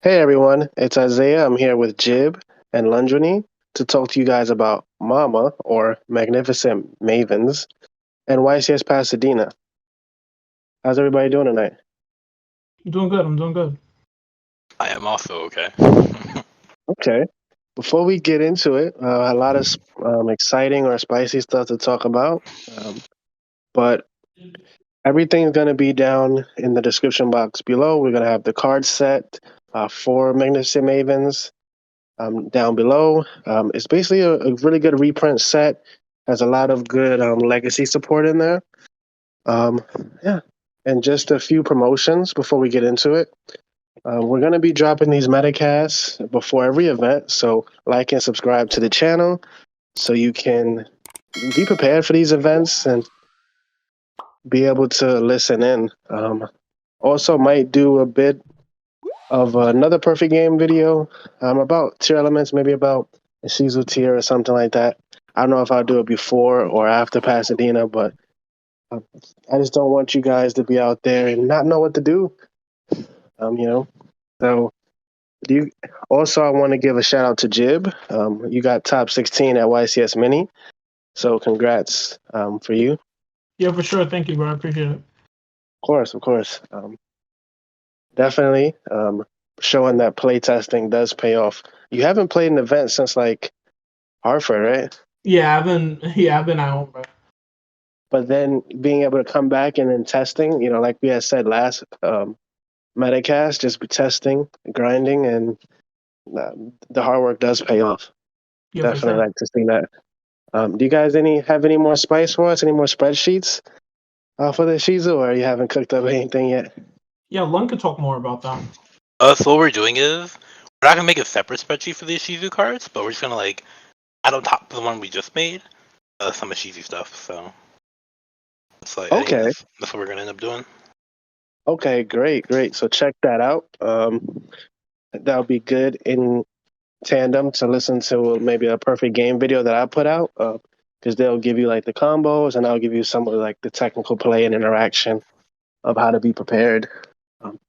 Hey everyone, it's Isaiah. I'm here with Jib and Lundrity to talk to you guys about Mama or Magnificent Mavens and YCS Pasadena. How's everybody doing tonight? I'm doing good. I'm doing good. I am also okay. Okay. Before we get into it, a lot of exciting or spicy stuff to talk about. But everything's going to be down in the description box below. We're going to have the card set for Magnificent Mavens down below. It's basically a really good reprint set. Has a lot of good legacy support in there. Um, yeah, and just a few promotions before we get into it. We're going to be dropping these Metacasts before every event, so like and subscribe to the channel so you can be prepared for these events and be able to listen in. Also, might do a bit of another perfect game video about tier elements, maybe about Ishizu tier or something like that. I don't know if I'll do it before or after Pasadena, but I just don't want you guys to be out there and not know what to do. You know. So do you also I want to give a shout out to Jib. You got top 16 at YCS Mini. So congrats for you. Of Yeah, for sure. Thank you, bro. I appreciate it. Of course. Definitely showing that playtesting does pay off. You haven't played an event since like Hartford, right? Yeah, I've been at home, bro. But then being able to come back and then testing, like we had said last Metacast, just be testing, grinding, and uh, the hard work does pay off. Yeah, for Definitely sure. like to see that. Do you guys have any more spice for us? Any more spreadsheets for the Ishizu, or you haven't cooked up anything yet? Yeah, Lund could talk more about that. So what we're doing is we're not gonna make a separate spreadsheet for the Ishizu cards, but we're just gonna like add on top of the one we just made some Ishizu stuff. So it's like I think Okay. that's what we're gonna end up doing. Okay, great. So check that out. That'll be good in tandem to listen to maybe a perfect game video that I put out, because they'll give you like the combos, and I'll give you some of like the technical play and interaction of how to be prepared. Um,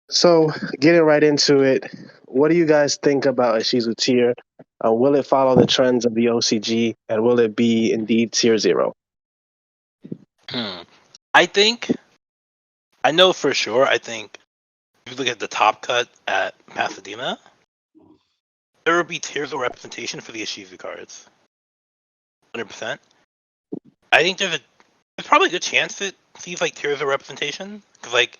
so getting right into it, what do you guys think about Ishizu tier? Will it follow the trends of the OCG, and will it be indeed tier 0? I think I know for sure. I think if you look at the top cut at Pasadena, there will be tiers of representation for the Ishizu cards. 100%. I think there's probably a good chance it sees like tiers of representation because like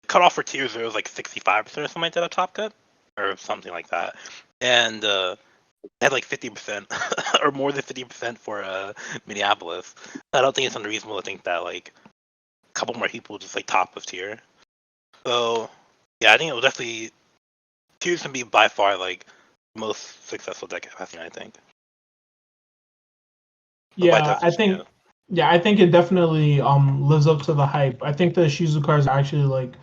cutoff for tier 0 is like 65% or something like that at top cut or something like that, and they had like 50% or more than 50% for Minneapolis. I don't think it's unreasonable to think that like a couple more people just like top of tier. So yeah, I think it will definitely tiers can be by far like the most successful deck capacity. I think. But by Yeah, definition, yeah. I think it definitely lives up to the hype. I think the Shizu cards are actually like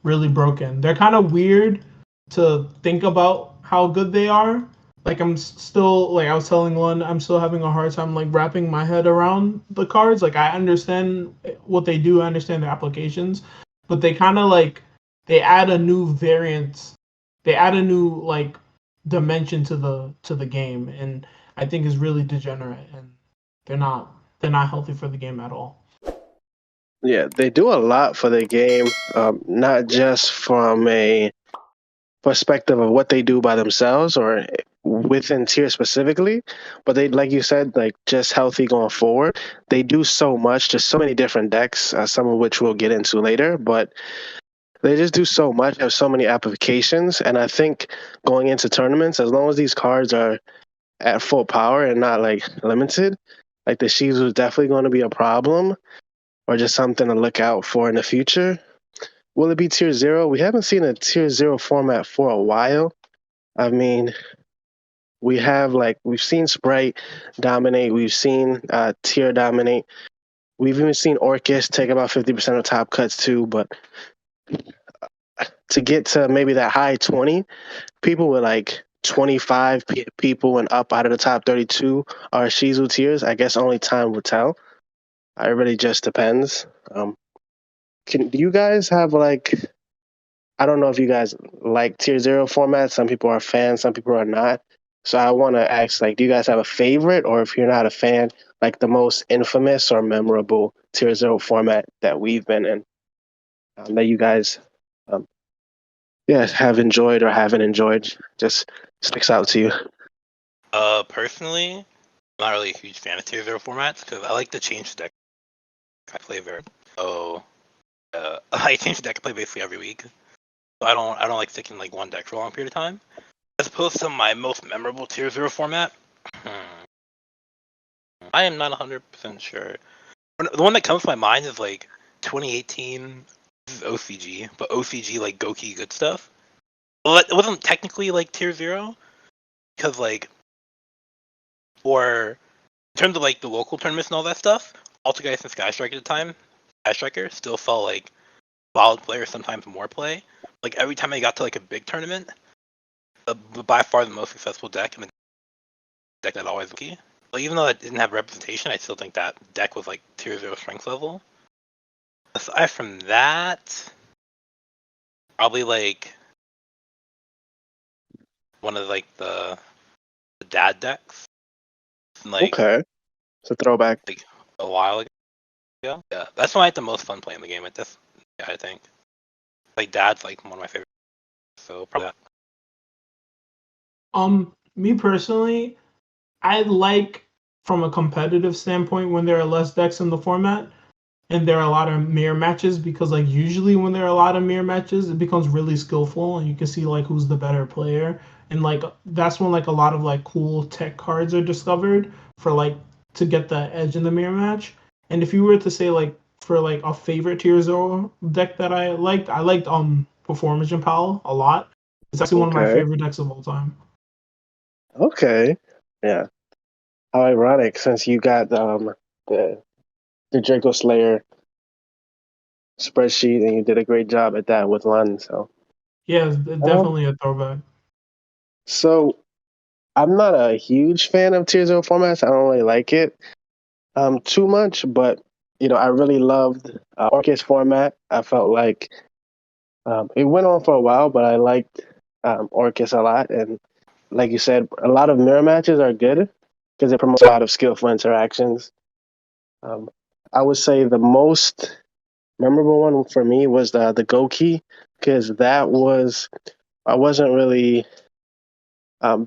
really broken. They're kind of weird to think about how good they are. Like I'm still like I was telling Lund, I'm still having a hard time like wrapping my head around the cards. Like I understand what they do, I understand their applications, but they kind of like they add a new variant, they add a new like dimension to the game, and I think is really degenerate, and they're not they're not healthy for the game at all. Yeah, they do a lot for the game, not just from a perspective of what they do by themselves or within tier specifically, but they, like you said, like just healthy going forward. They do so much, just so many different decks, some of which we'll get into later, but they just do so much, have so many applications, and I think going into tournaments, as long as these cards are at full power and not like limited, like the Shizu is definitely going to be a problem or just something to look out for in the future. Will it be tier 0? We haven't seen a tier 0 format for a while. I mean, we've seen Sprite dominate, we've seen tier dominate, we've even seen Orcus take about 50% of top cuts too, but to get to maybe that high 20, people with like 25 people and up out of the top 32 are Shizu tiers. I guess only time will tell. It really just depends. Do you guys have like I don't know if you guys like Tier Zero format. Some people are fans, some people are not. So I want to ask, like, do you guys have a favorite, or if you're not a fan, like the most infamous or memorable Tier Zero format that we've been in, that you guys, um, yeah, have enjoyed or haven't enjoyed, just sticks out to you. Personally, I'm not really a huge fan of Tier Zero formats because I like to change the deck I play very. So I change the deck I play basically every week. So I don't like sticking like one deck for a long period of time. As opposed to my most memorable Tier Zero format, I am not 100% sure. The one that comes to my mind is like 2018. This is OCG, but OCG like Goki good stuff. Well, it wasn't technically like Tier Zero because like for in terms of like the local tournaments and all that stuff, Altergeist and Sky Striker at the time, Sky Striker still felt like solid player, sometimes more play. Like every time I got to like a big tournament, by far the most successful deck and the deck that always key. But even though it didn't have representation, I still think that deck was like Tier 0 strength level. Aside from that, probably like one of like the dad decks. Like, Okay, it's a throwback. like a while ago. Yeah, that's when I had the most fun playing the game. Yeah, I think. Like dad's like one of my favorites. So probably that. Me personally, I like from a competitive standpoint when there are less decks in the format and there are a lot of mirror matches, because like usually when there are a lot of mirror matches it becomes really skillful and you can see like who's the better player, and like that's when like a lot of like cool tech cards are discovered for like to get the edge in the mirror match. And if you were to say like for like a favorite Tier 0 deck that I liked Performance Impala a lot. It's actually one of my Okay, favorite decks of all time. okay, yeah. How ironic, since you got the the Draco Slayer spreadsheet and you did a great job at that with Lund. Yeah, it's Um, definitely a throwback. so I'm not a huge fan of Tier Zero formats. I don't really like it too much, but I really loved Orcus format. I felt like it went on for a while, but I liked Orcus a lot. And like you said, a lot of mirror matches are good because it promotes a lot of skillful interactions. Um, I would say the most memorable one for me was the Go Key, because that was I wasn't really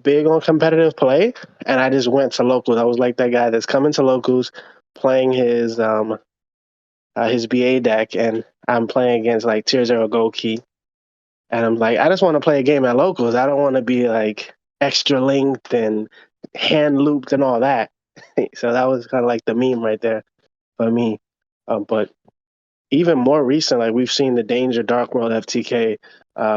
big on competitive play, and I just went to locals. I was like that guy that's coming to locals, playing his BA deck, and I'm playing against like Tier Zero Go Key, and I'm like, I just want to play a game at locals. I don't want to be like extra linked and hand looped and all that. So that was kind of like the meme right there for me. But even more recent, like we've seen the Danger Dark World FTK.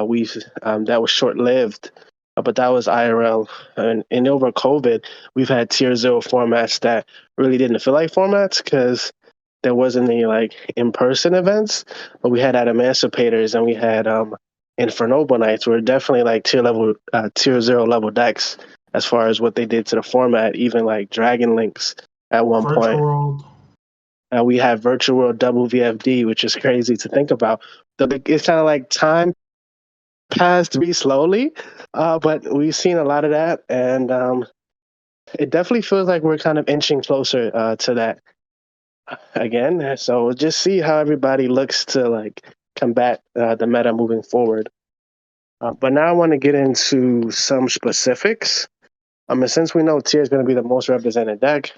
We've That was short lived, but that was IRL. And over COVID, we've had Tier Zero formats that really didn't feel like formats because there wasn't any like in person events. But we had at Emancipators and we had Infernoble Nights. Were definitely like Tier Zero level decks as far as what they did to the format. Even like Dragon Links at one Virtual point. World. We have Virtual World Double VFD, which is crazy to think about. It's kind of like time passed really slowly, but we've seen a lot of that, and it definitely feels like we're kind of inching closer to that again. So we'll just see how everybody looks to like combat the meta moving forward. But now I want to get into some specifics. And since we know Tier is going to be the most represented deck,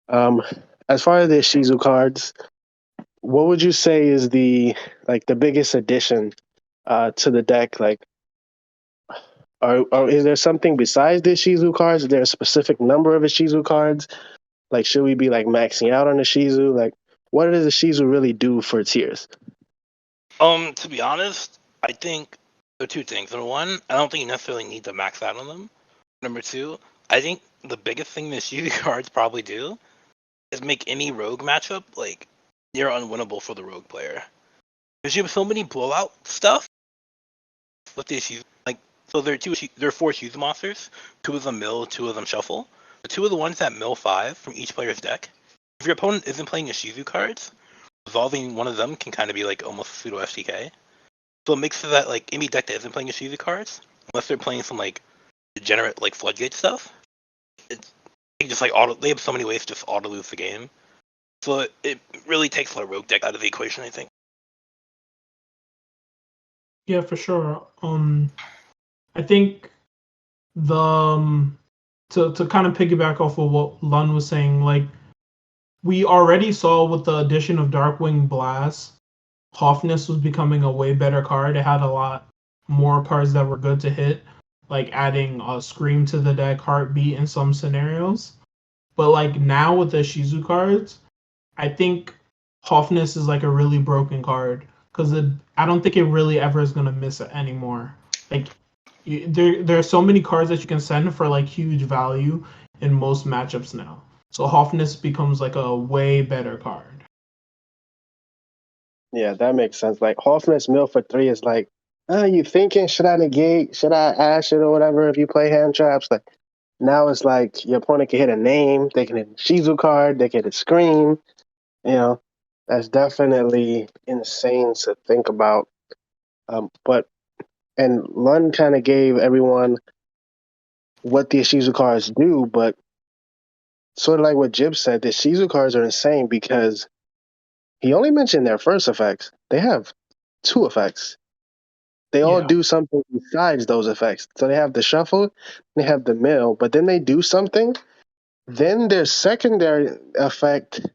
um, as far as the Ishizu cards, what would you say is the biggest addition to the deck? Like, or is there something besides the Ishizu cards? Is there a specific number of Ishizu cards? Like, should we be like maxing out on the Ishizu? Like, what does the Ishizu really do for tiers? To be honest, I think there are two things. Number one, I don't think you necessarily need to max out on them. Number two, I think the biggest thing the Ishizu cards probably do is make any rogue matchup like near unwinnable for the rogue player. Because you have so many blowout stuff with the Ishizu. Like, so there are four Ishizu monsters. Two of them mill, two of them shuffle. The two of the ones that mill 5 from each player's deck. If your opponent isn't playing Ishizu cards, resolving one of them can kind of be like almost pseudo FTK. So it makes it that like any deck that isn't playing Ishizu cards, unless they're playing some like degenerate like floodgate stuff, it's they just like auto. They have so many ways to just auto lose the game. So it really takes a rogue deck out of the equation, I think. Yeah, for sure. I think the to kind of piggyback off of what Lun was saying, like we already saw with the addition of Darkwing Blast, Hoffness was becoming a way better card. It had a lot more cards that were good to hit, like adding a Scream to the deck, Heartbeat in some scenarios. But like now with the Shizu cards, I think Hoffness is like a really broken card because I don't think it really ever is gonna miss it anymore. Like there are so many cards that you can send for like huge value in most matchups now. So Hoffness becomes like a way better card. Yeah, that makes sense. Like Hoffman's mill for 3 is like, you thinking, should I negate? Should I ash it or whatever if you play hand traps? Like now it's like your opponent can hit a name, they can hit a Shizu card, they can hit a scream. You know, that's definitely insane to think about. But and Lund kind of gave everyone what the Ishizu cards do, but sort of like what Jib said, the Ishizu cards are insane because he only mentioned their first effects. They have 2 effects. They all Yeah. do something besides those effects. So they have the shuffle, they have the mill, but then they do something. Then their secondary effect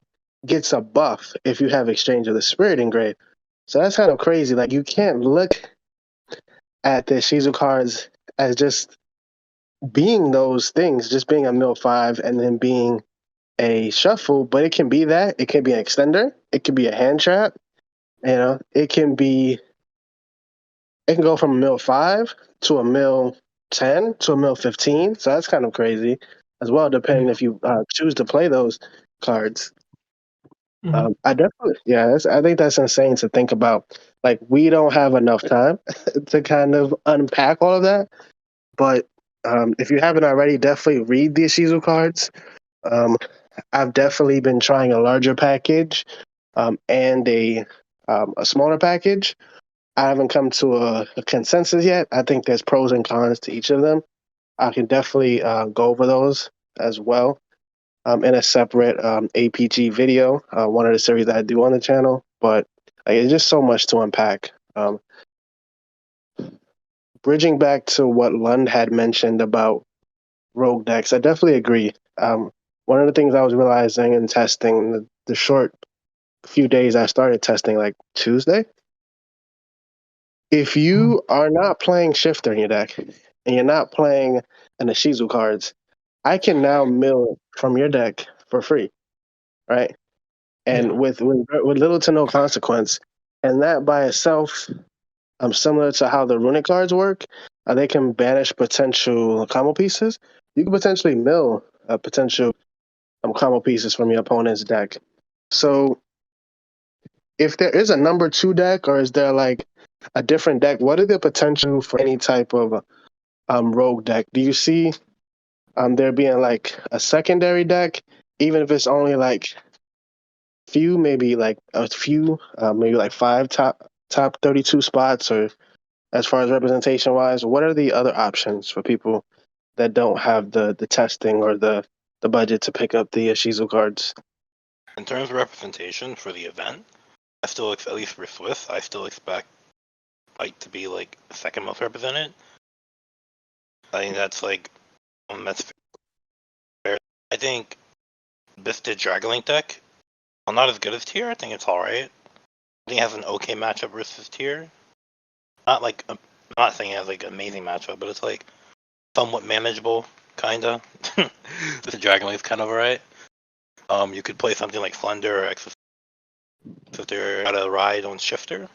gets a buff if you have Exchange of the Spirit engraved. So that's kind of crazy. Like you can't look at the Shizu cards as just being those things, just being a mill 5 and then being a shuffle, but it can be that. It can be an extender. It can be a hand trap. It can be. It can go from a mill 5 to a mill 10 to a mill 15. So that's kind of crazy as well, depending Yeah. if you choose to play those cards. Mhm. I definitely, yeah, I think that's insane to think about. Like, we don't have enough time to kind of unpack all of that. But if you haven't already, definitely read the Ishizu cards. Um, I've definitely been trying a larger package and a smaller package. I haven't come to a consensus yet. I think there's pros and cons to each of them. I can definitely go over those as well in a separate APG video, one of the series that I do on the channel. But it's just so much to unpack. Bridging back to what Lund had mentioned about rogue decks, I definitely agree. One of the things I was realizing in testing the short few days I started testing, like Tuesday, if Mhm. you are not playing Shifter in your deck and you're not playing an Ishizu cards, I can now mill from your deck for free, right? Yeah. And with little to no consequence. And that by itself, similar to how the Runick cards work, they can banish potential combo pieces. You can potentially mill potential combo pieces from your opponent's deck. So if there is a number 2 deck, or is there like a different deck, what are the potential for any type of rogue deck? Do you see there being like a secondary deck, even if it's only like few, maybe like a few, maybe like 5 top 32 spots, or as far as representation wise, what are the other options for people that don't have the testing or the budget to pick up the Ishizu cards? In terms of representation for the event, I still, at least for Swiss, I still expect White to be like second most represented. I think that's fair. I think Bisted Dragonlink deck, while not as good as Tier, I think it's alright. I think it has an okay matchup versus Tier. Not like I'm not saying it has like an amazing matchup, but it's like somewhat manageable, kinda. The Dragonlink's kind of alright. You could play something like Flunder or Exorcist if they're got a ride on Shifter.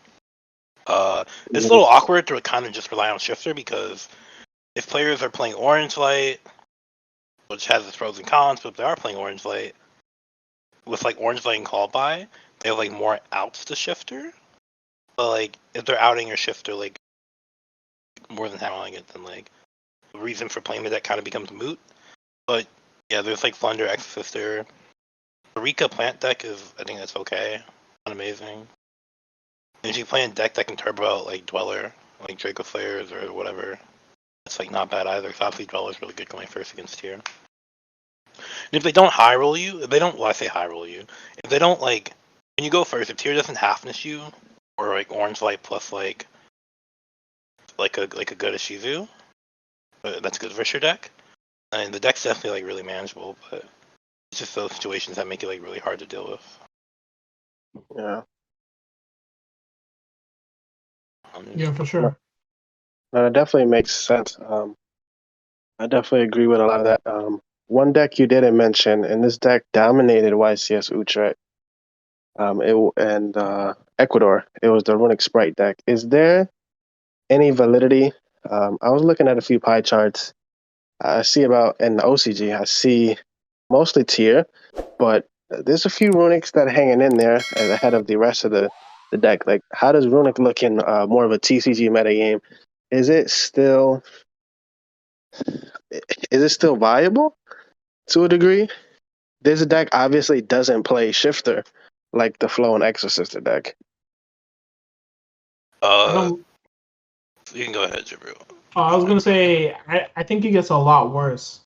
It's a little awkward to kind of just rely on Shifter because if players are playing Orange Light, which has its pros and cons, but if they are playing Orange Light, with like Orange Light and Call By, they have like more outs to Shifter. But like if they're outing your Shifter like more than handling it, then like the reason for playing the deck kind of becomes moot. But yeah, there's like Flunder, Exorcister. The Rika Plant deck is, I think that's okay, not amazing. And if you play a deck that can turbo out like Dweller, like Draco Slayers or whatever, it's like not bad either. So obviously Dweller's really good going first against tier. And if they don't high roll you, if they don't, well, I say high roll you. If they don't like, when you go first, if tier doesn't halfness you, or like orange light plus like a good Ishizu, that's good versus your deck. And the deck's definitely like really manageable, but it's just those situations that make it like really hard to deal with. Yeah. Yeah, for sure. No, it definitely makes sense. I definitely agree with a lot of that. One deck you didn't mention, and this deck dominated YCS Utrecht. Ecuador. It was the Runick Spright deck. Is there any validity? I was looking at a few pie charts. I see about in the OCG. I see mostly tier, but there's a few Runics that are hanging in there ahead of the rest of the deck. Like, how does Runick look in more of a TCG meta game? Is it still viable to a degree? This deck obviously doesn't play Shifter like the Flow and Exorcister deck. You can go ahead, Jibru. I was gonna say I think it gets a lot worse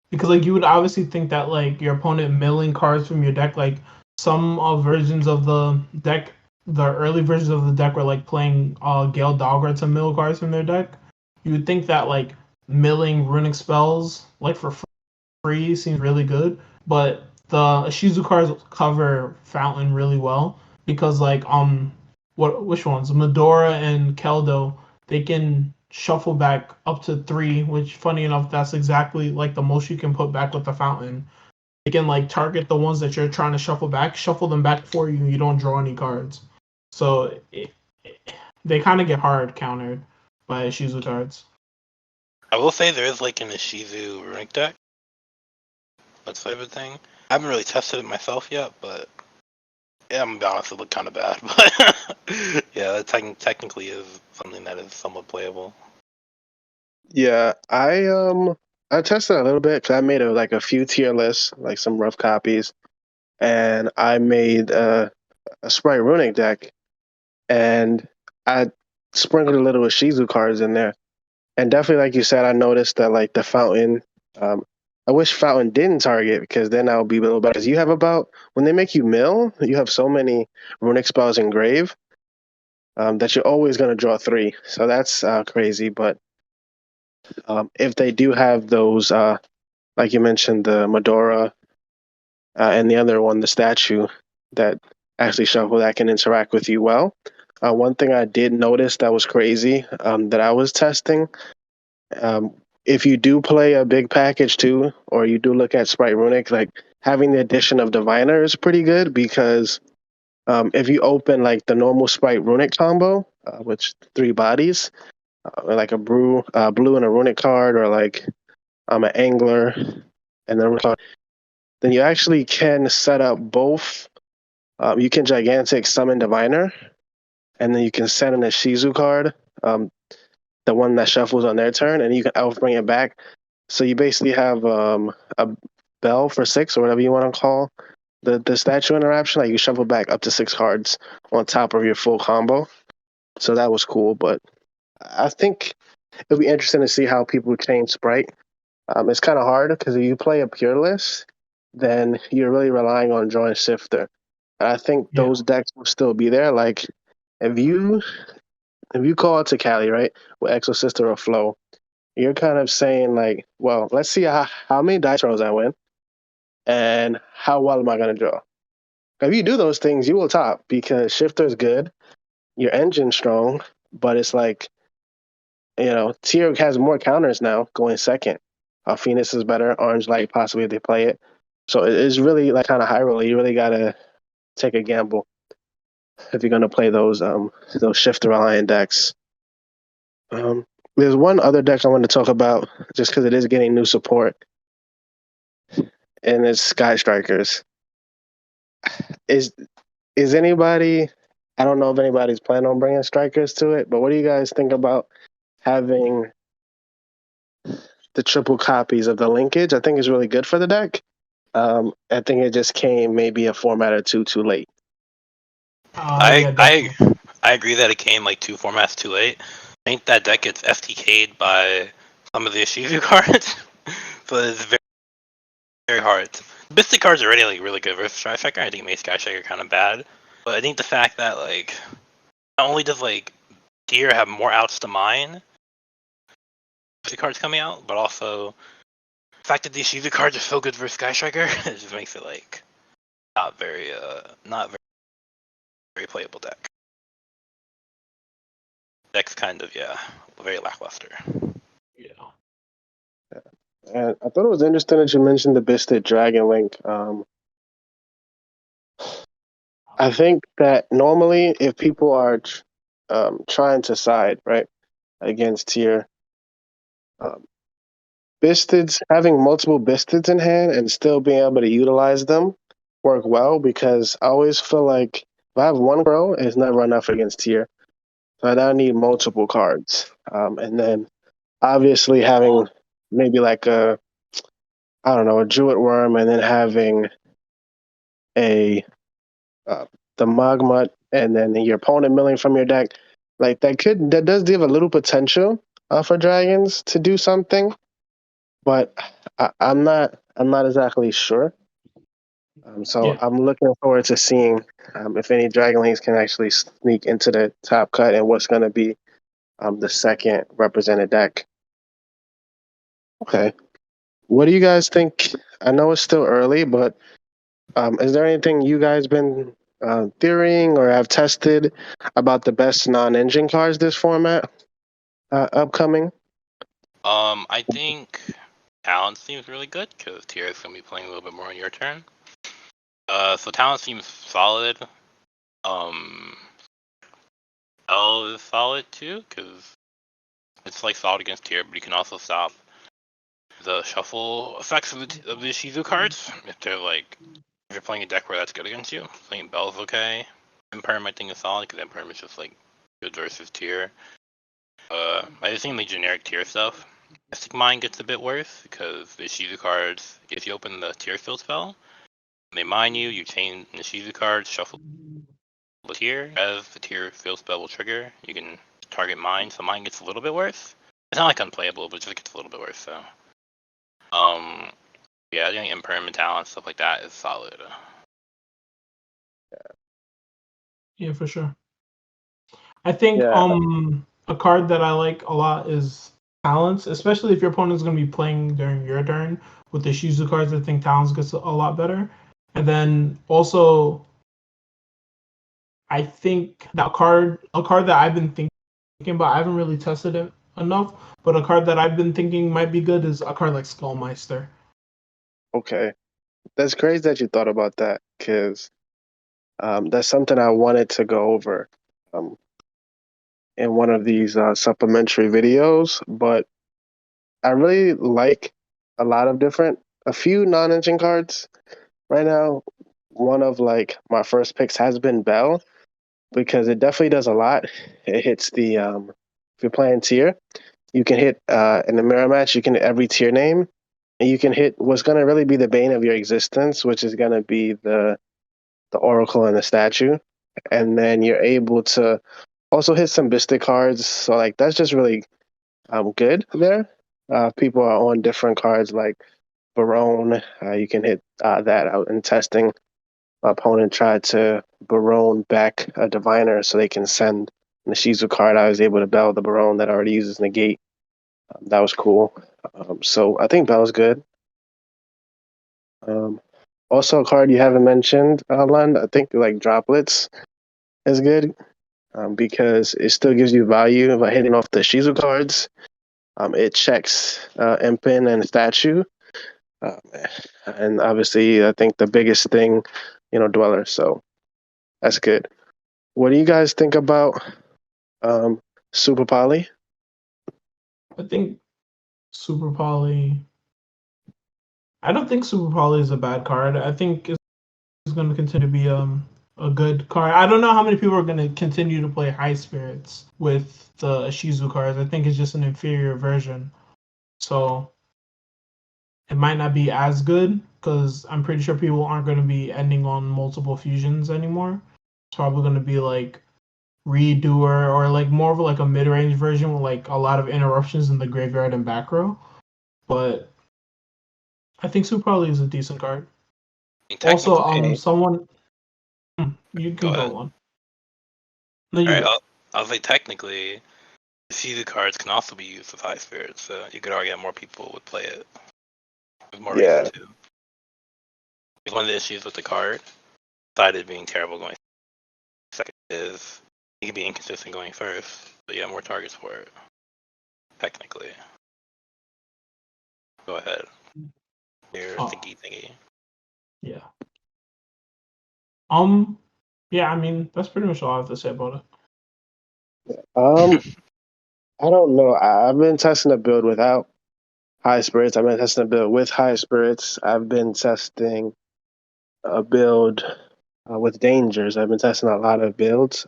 because like you would obviously think that like your opponent milling cards from your deck, like some versions of the deck, the early versions of the deck were like playing Gale Dogger to mill cards from their deck. You would think that like milling runic spells like for free seems really good, but the Ishizu cards cover Fountain really well because like which ones? Medora and Keldo, they can shuffle back up to 3, which funny enough that's exactly like the most you can put back with the Fountain. They can like target the ones that you're trying to shuffle them back for you. You don't draw any cards, so they kind of get hard countered by Ishizu cards. I will say there is like an Ishizu Runick deck. That type of thing. I haven't really tested it myself yet, but yeah, I'm gonna be honest, it looked kind of bad. But yeah, that technically is something that is somewhat playable. Yeah, I tested a little bit because I made a few tier lists, like some rough copies, and I made a Sprite Runic deck, and I sprinkled a little Ishizu cards in there, and definitely, like you said, I noticed that like the Fountain. I wish Fountain didn't target because then that would be a little better. Because you have when they make you mill, you have so many Runic spells in grave that you're always going to draw 3. So that's crazy, but. If they do have those, like you mentioned, the Medora and the other one, the statue that actually shuffle that can interact with you well. One thing I did notice that was crazy that I was testing, if you do play a big package too, or you do look at Sprite Runic, like having the addition of Diviner is pretty good because if you open like the normal Sprite Runic combo, which 3 bodies, like a blue and a Runic card, or like an angler, and then you actually can set up both. You can gigantic summon Diviner, and then you can send an Ishizu card, the one that shuffles on their turn, and you can elf bring it back. So you basically have a bell for 6, or whatever you want to call the statue interaction. Like you shuffle back up to 6 cards on top of your full combo. So that was cool, but I think it'll be interesting to see how people change Sprite. It's kind of hard because if you play a pure list, then you're really relying on drawing Shifter. And I think those decks will still be there. Like if you call out to Cali, right, with Exorcister or Flow, you're kind of saying like, well, let's see how many dice rolls I win and how well am I going to draw. If you do those things, you will top because Shifter's good, your engine's strong, but it's like, Tier has more counters now going second. Phoenix is better. Orange Light possibly if they play it. So it's really like kind of high roll. You really gotta take a gamble if you're gonna play those shifter reliant decks. There's one other deck I want to talk about just because it is getting new support, and it's Sky Strikers. Is anybody? I don't know if anybody's planning on bringing Strikers to it, but what do you guys think about having the triple copies of the linkage? I think it's really good for the deck. I think it just came maybe a format or two too late. I I agree that it came like 2 formats too late. I think that deck gets FTK'd by some of the Ishizu cards, but it's very, very hard. The Mystic cards are already like really good versus Sky Striker. I think Mace Sky Striker kind of bad, but I think the fact that like not only does like Tier have more outs to mine, the cards coming out, but also the fact that the Ishizu cards are so good versus Sky Striker, it just makes it like not very very playable deck. Deck's kind of very lackluster. Yeah. And I thought it was interesting that you mentioned the Bisted Dragon Link. I think that normally if people are trying to side, right, against Tier, Bisteds, having multiple Bisteds in hand and still being able to utilize them work well, because I always feel like if I have one Crow, it's never enough against Tier. So I now need multiple cards. And then obviously having maybe like a Druid Worm, and then having a the Magmut, and then your opponent milling from your deck, like that does give a little potential for dragons to do something, but I'm not exactly sure. So Yeah. I'm looking forward to seeing if any Dragonlings can actually sneak into the top cut and what's going to be the second represented deck. Okay. What do you guys think? I know it's still early, but is there anything you guys been theorying or have tested about the best non-engine cards this format upcoming? I think Talent seems really good because Tier is going to be playing a little bit more on your turn. So Talent seems solid. L is solid too because it's like solid against Tier, but you can also stop the shuffle effects of the Ishizu cards if you're playing a deck where that's good against you. Playing Bell's okay. Imperm I think is solid because Imperm is just like good versus Tier. I just think the generic Tier stuff. Mystic Mine gets a bit worse because the Ishizu cards, if you open the Tier field spell, they mine you, you chain the Ishizu cards, shuffle the Tier. As the Tier field spell will trigger, you can target mine, so mine gets a little bit worse. It's not like unplayable, but it just gets a little bit worse, so. Yeah, I think Imperm Talent, stuff like that is solid. Yeah, for sure. I think Yeah. a card that I like a lot is Talents, especially if your opponent's going to be playing during your turn with the Ishizu cards. I think Talents gets a lot better. And then also, I think that a card that I've been thinking about, I haven't really tested it enough, but a card that I've been thinking might be good is a card like Skullmeister. Okay. That's crazy that you thought about that, because that's something I wanted to go over in one of these supplementary videos, but I really like a few non-engine cards right now. One of like my first picks has been Bell, because it definitely does a lot. It hits the if you're playing Tier, you can hit in the mirror match, you can hit every Tier name, and you can hit what's going to really be the bane of your existence, which is going to be the Oracle and the Statue, and then you're able to also hit some Bistic cards. So like that's just really good there. People are on different cards like Barone. You can hit that out in testing. My opponent tried to Barone back a Diviner so they can send the Ishizu card. I was able to Bell the Barone that already uses Negate. That was cool. So I think Bell's good. Also, a card you haven't mentioned, Lund, I think like Droplets is good, because it still gives you value by hitting off the Ishizu cards. It checks Impin and Statue. And obviously, I think the biggest thing, Dweller. So that's good. What do you guys think about Super Poly? I think Super Poly. I don't think Super Poly is a bad card. I think it's going to continue to be a good card. I don't know how many people are going to continue to play High Spirits with the Ishizu cards. I think it's just an inferior version. So it might not be as good because I'm pretty sure people aren't going to be ending on multiple fusions anymore. It's probably going to be like redoer or like more of like a mid-range version with like a lot of interruptions in the graveyard and back row. But I think Su probably is a decent card. I mean, Also, technically, someone you go can ahead. go on. No, you All right, go. I'll say technically, the Ishizu cards can also be used with high spirits, so you could argue that more people would play it. With more reason Yeah. to. One of the issues with the card, besides it being terrible going second, is it can be inconsistent going first, but you have more targets for it. Technically. Go ahead. Your thingy. Yeah. Yeah, I mean that's pretty much all I have to say about it. I don't know. I've been testing a build without high spirits. I've been testing a build with high spirits. I've been testing a build with dangers. I've been testing a lot of builds.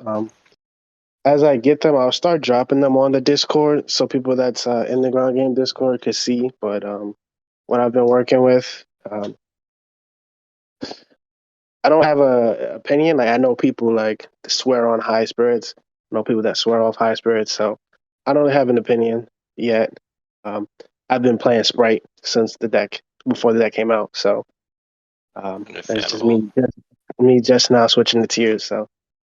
As I get them, I'll start dropping them on the Discord so people that's in the ground game Discord could see. But what I've been working with, I don't have a opinion. Like I know people like swear on high spirits. I know people that swear off high spirits. So I don't have an opinion yet. I've been playing Sprite since before the deck came out. So that's just Understandable. me just now switching to tiers. So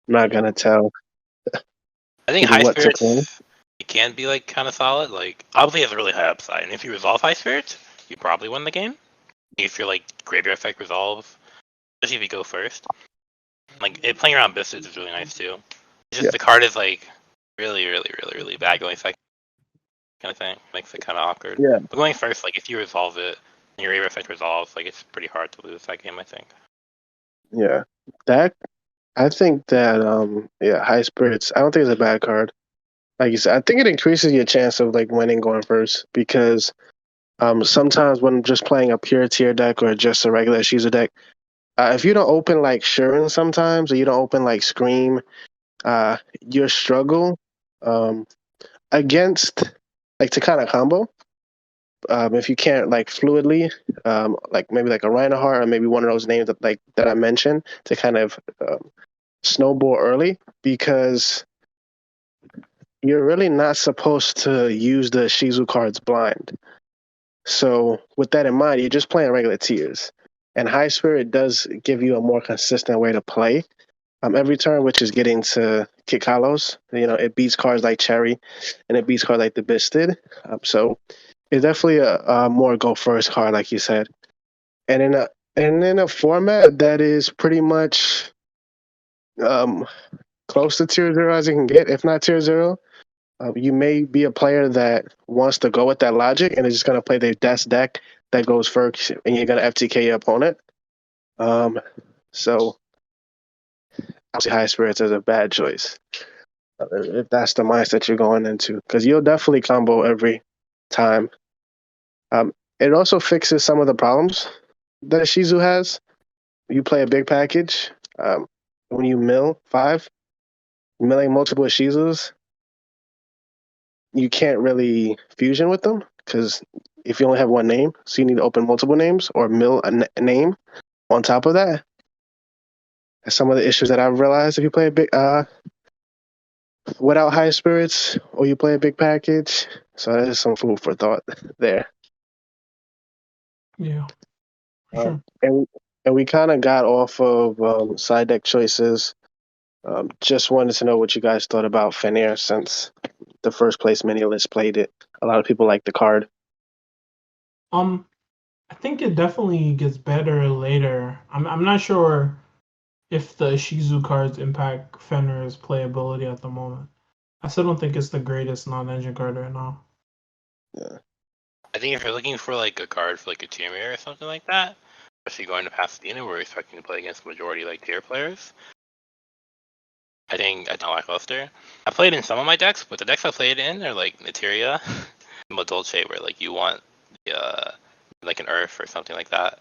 I'm not gonna tell I think people high what to claim. spirits, it can be like kind of solid. Like obviously, it has a really high upside, and if you resolve high spirits, you probably win the game. If your like graveyard effect resolves, especially if you go first. Like playing around Biscuits is really nice too. It's just Yeah. the card is like really bad going second kind of thing. Makes it kind of awkward. Yeah. But going first, like if you resolve it and your graveyard effect resolves, like it's pretty hard to lose that game. I think. Yeah. I think that high spirits. I don't think it's a bad card. Like you said, I think it increases your chance of like winning going first because sometimes when just playing a pure tier deck or just a regular Ishizu deck, if you don't open like Shuren sometimes or you don't open like Scream, you struggle against like to kind of combo. If you can't like fluidly, like maybe like a Reinhardt or maybe one of those names that I mentioned to kind of snowball early because you're really not supposed to use the Shizu cards blind. So with that in mind, you're just playing regular tiers. And High Spirit does give you a more consistent way to play every turn, which is getting to kick hollows. You know, it beats cards like Cherry and it beats cards like the Bisted. So it's definitely a more go first card, like you said. And in a format that is pretty much close to tier zero as you can get, if not tier zero, you may be a player that wants to go with that logic and is just going to play their best deck that goes first, and you're going to FTK your opponent. So, obviously, High Spirits is a bad choice if that's the mindset you're going into, because you'll definitely combo every time. It also fixes some of the problems that Ishizu has. You play a big package. When you mill 5, milling multiple Ishizus, you can't really fusion with them because if you only have one name, so you need to open multiple names or mill a name on top of that. That's some of the issues that I've realized if you play a big without high spirits or you play a big package. So that is some food for thought there. Yeah, sure. And we kind of got off of side deck choices. Just wanted to know what you guys thought about Fenrir since the first place mini list played it. A lot of people like the card. I think it definitely gets better later. I'm not sure if the Ishizu cards impact Fenrir's playability at the moment. I still don't think it's the greatest non-engine card right now. Yeah. I think if you're looking for like a card for like a tier mirror or something like that, especially going to Pasadena where you're expecting to play against the majority like tier players, I think I don't like Luster. I played in some of my decks, but the decks I played in are like Materia, Dolce, where like you want like an Earth or something like that.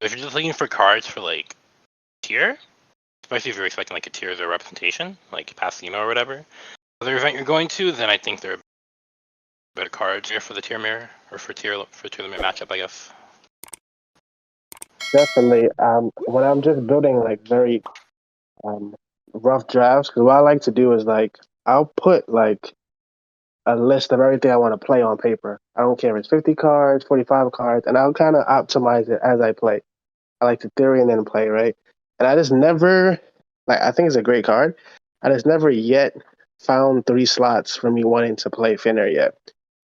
If you're just looking for cards for like tier, especially if you're expecting like a tier as a representation, like Pasadena or whatever, other event you're going to, then I think there are better cards here for the tier mirror or for tier mirror matchup, I guess. Definitely. When I'm just building like very rough drafts. Because what I like to do is like I'll put like a list of everything I want to play on paper. I don't care if it's 50 cards, 45 cards, and I'll kind of optimize it as I play. I like to theory and then play, right? And I just never, like, I think it's a great card. I just never yet found 3 slots for me wanting to play Finnair yet.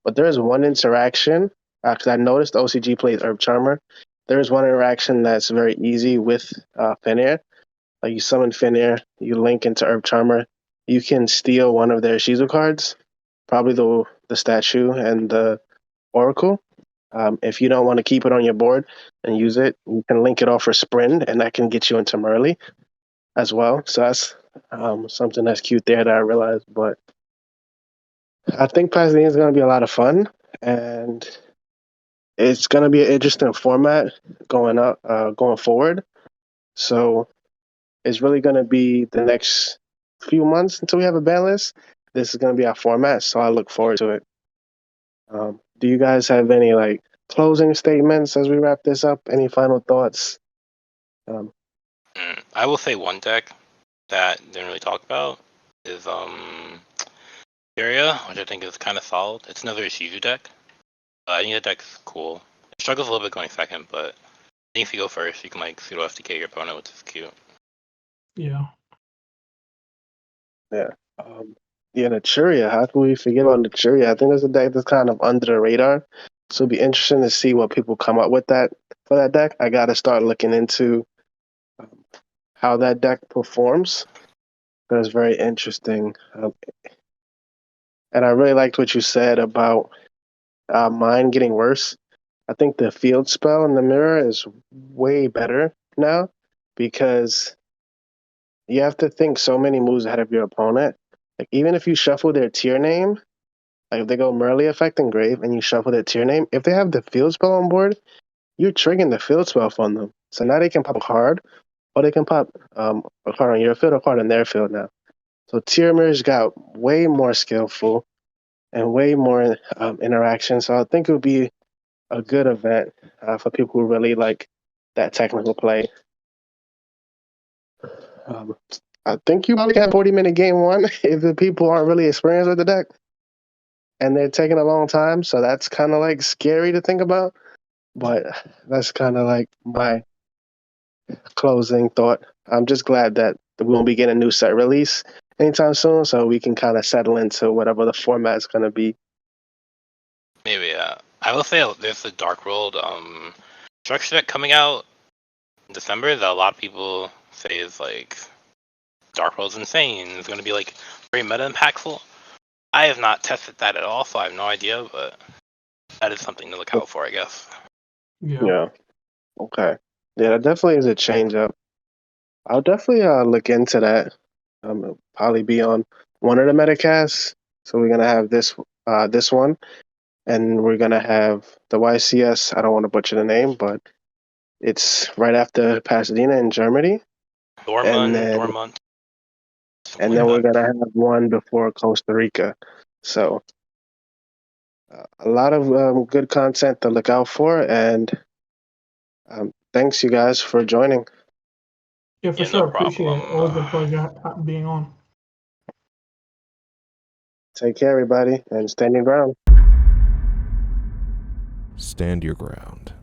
But there is one interaction, because I noticed OCG plays Herb Charmer. There is one interaction that's very easy with Finnair. Like, you summon Finnair, you link into Herb Charmer, you can steal one of their Ishizu cards, probably the statue and the Oracle. If you don't want to keep it on your board and use it, you can link it off for Sprint, and that can get you into Merly as well. So that's something that's cute there that I realized. But I think Pasadena is going to be a lot of fun, and it's going to be an interesting format going forward. So it's really going to be the next few months until we have a ban list. This is going to be our format, so I look forward to it. Do you guys have any like closing statements as we wrap this up? Any final thoughts? I will say one deck that didn't really talk about is Area, which I think is kind of solid. It's another Ishizu deck. I think the deck's cool. It struggles a little bit going second, but I think if you go first, you can like pseudo FTK your opponent, which is cute. Yeah. Yeah. Naturia. How can we forget about Naturia? I think there's a deck that's kind of under the radar. So it'll be interesting to see what people come up with for that deck. I got to start looking into how that deck performs. That's very interesting. And I really liked what you said about mine getting worse. I think the field spell in the mirror is way better now because you have to think so many moves ahead of your opponent. Like even if you shuffle their tier name, like if they go Merly effect and Grave and you shuffle their tier name, if they have the field spell on board, you're triggering the field spell from them. So now they can pop a card, or they can pop a card on your field or a card on their field now. So tier mirrors got way more skillful and way more interaction. So I think it would be a good event for people who really like that technical play. I think you probably have 40-minute game one if the people aren't really experienced with the deck and they're taking a long time. So that's kind of like scary to think about. But that's kind of like my closing thought. I'm just glad that we won't be getting a new set release anytime soon, so we can kind of settle into whatever the format's going to be. Maybe, yeah. I will say there's the Dark World structure deck coming out in December that a lot of people say is like Dark World's insane. It's going to be like very meta impactful. I have not tested that at all, so I have no idea, but that is something to look out for, I guess. Yeah. Okay. Yeah, that definitely is a change up. I'll definitely look into that. It'll probably be on one of the Metacasts. So we're gonna have this one, and we're gonna have the YCS. I don't want to butcher the name, but it's right after Pasadena in Germany. Dortmund. And then we're gonna have one before Costa Rica. So a lot of good content to look out for, and thanks you guys for joining. Yeah, for sure. No appreciate it. Always a pleasure being on. Take care, everybody, and stand your ground. Stand your ground.